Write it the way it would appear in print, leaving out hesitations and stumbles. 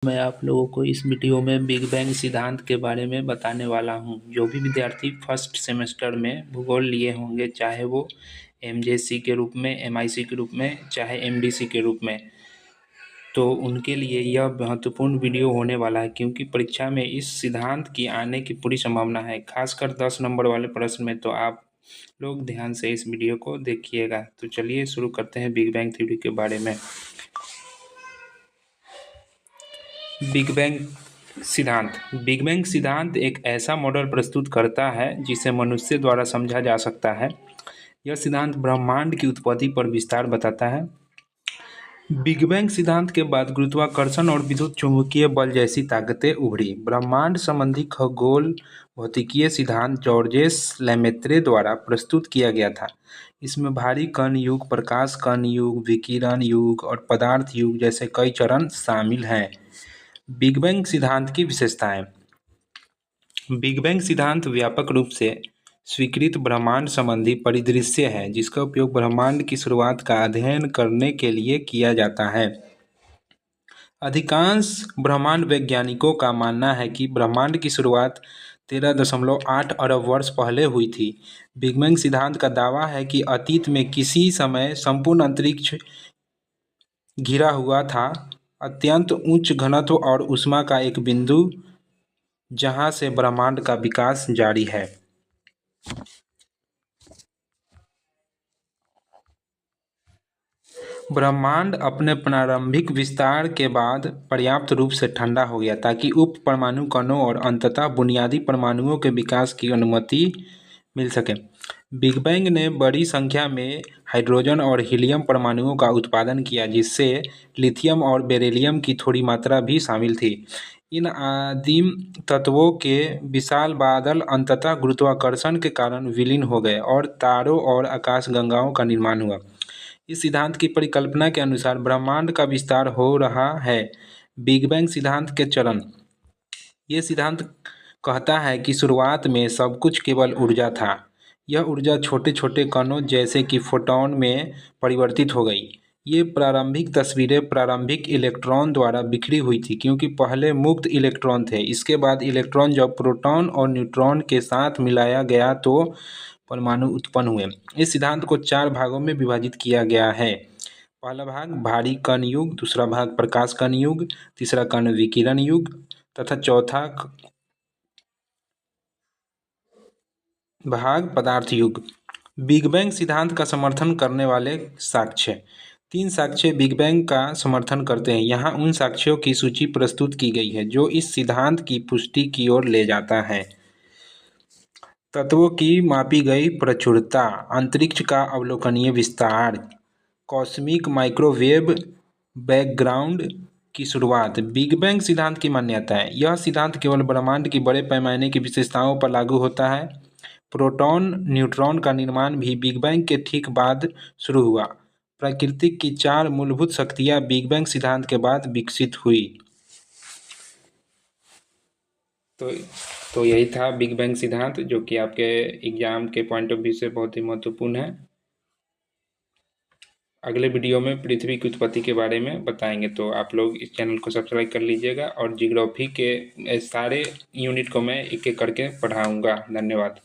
मैं आप लोगों को इस वीडियो में बिग बैंग सिद्धांत के बारे में बताने वाला हूं। जो भी विद्यार्थी फर्स्ट सेमेस्टर में भूगोल लिए होंगे, चाहे वो एमजेसी के रूप में, एमआईसी के रूप में, चाहे एमडीसी के रूप में, तो उनके लिए यह महत्वपूर्ण वीडियो होने वाला है, क्योंकि परीक्षा में इस सिद्धांत की आने की पूरी संभावना है। खासकर 10 नंबर वाले प्रश्न में तो आप लोग ध्यान से इस वीडियो को देखिएगा। तो चलिए शुरू करते हैं बिग बैंग थ्योरी के बारे में। बिग बैंग सिद्धांत एक ऐसा मॉडल प्रस्तुत करता है जिसे मनुष्य द्वारा समझा जा सकता है। यह सिद्धांत ब्रह्मांड की उत्पत्ति पर विस्तार बताता है। बिग बैंग सिद्धांत के बाद गुरुत्वाकर्षण और विद्युत चुंबकीय बल जैसी ताकतें उभरी। ब्रह्मांड संबंधी खगोल भौतिकीय सिद्धांत जॉर्जेस लेमेत्रे द्वारा प्रस्तुत किया गया था। इसमें भारी कण युग, प्रकाश कण युग, विकिरण युग और पदार्थ युग जैसे कई चरण शामिल हैं। बिग बैंग सिद्धांत की विशेषताएं। बिग बैंग सिद्धांत व्यापक रूप से स्वीकृत ब्रह्मांड संबंधी परिदृश्य है, जिसका उपयोग ब्रह्मांड की शुरुआत का अध्ययन करने के लिए किया जाता है। अधिकांश ब्रह्मांड वैज्ञानिकों का मानना है कि ब्रह्मांड की शुरुआत 13.8 अरब वर्ष पहले हुई थी। बिग बैंग सिद्धांत का दावा है कि अतीत में किसी समय संपूर्ण अंतरिक्ष घिरा हुआ था, अत्यंत उच्च घनत्व और ऊष्मा का एक बिंदु जहां से ब्रह्मांड का विकास जारी है। ब्रह्मांड अपने प्रारंभिक विस्तार के बाद पर्याप्त रूप से ठंडा हो गया ताकि उप परमाणु कणों और अंततः बुनियादी परमाणुओं के विकास की अनुमति मिल सके। बिग बैंग ने बड़ी संख्या में हाइड्रोजन और हीलियम परमाणुओं का उत्पादन किया, जिससे लिथियम और बेरिलियम की थोड़ी मात्रा भी शामिल थी। इन आदिम तत्वों के विशाल बादल अंततः गुरुत्वाकर्षण के कारण विलीन हो गए और तारों और आकाशगंगाओं का निर्माण हुआ। इस सिद्धांत की परिकल्पना के अनुसार ब्रह्मांड का विस्तार हो रहा है। बिग बैंग सिद्धांत के चरण। ये सिद्धांत कहता है कि शुरुआत में सब कुछ केवल ऊर्जा था। यह ऊर्जा छोटे छोटे कणों जैसे कि फोटॉन में परिवर्तित हो गई। ये प्रारंभिक तस्वीरें प्रारंभिक इलेक्ट्रॉन द्वारा बिखरी हुई थी, क्योंकि पहले मुक्त इलेक्ट्रॉन थे। इसके बाद इलेक्ट्रॉन जब प्रोटॉन और न्यूट्रॉन के साथ मिलाया गया तो परमाणु उत्पन्न हुए। इस सिद्धांत को 4 भागों में विभाजित किया गया है। पहला भाग भारी कण युग, दूसरा भाग प्रकाश कण युग, तीसरा कण विकिरण युग तथा चौथा भाग पदार्थ युग। बिग बैंग सिद्धांत का समर्थन करने वाले साक्ष्य। 3 साक्ष्य बिग बैंग का समर्थन करते हैं। यहाँ उन साक्ष्यों की सूची प्रस्तुत की गई है जो इस सिद्धांत की पुष्टि की ओर ले जाता है। तत्वों की मापी गई प्रचुरता, अंतरिक्ष का अवलोकनीय विस्तार, कॉस्मिक माइक्रोवेव बैकग्राउंड की शुरुआत। बिग बैंग सिद्धांत की मान्यताएं। यह सिद्धांत केवल ब्रह्मांड की बड़े पैमाने की विशेषताओं पर लागू होता है। प्रोटॉन न्यूट्रॉन का निर्माण भी बिग बैंग के ठीक बाद शुरू हुआ। प्रकृति की 4 मूलभूत शक्तियां बिग बैंग सिद्धांत के बाद विकसित हुई। तो यही था बिग बैंग सिद्धांत, जो कि आपके एग्जाम के पॉइंट ऑफ व्यू से बहुत ही महत्वपूर्ण है। अगले वीडियो में पृथ्वी की उत्पत्ति के बारे में बताएंगे, तो आप लोग इस चैनल को सब्सक्राइब कर लीजिएगा। और जियोग्राफी के सारे यूनिट को मैं एक एक करके पढ़ाऊँगा। धन्यवाद।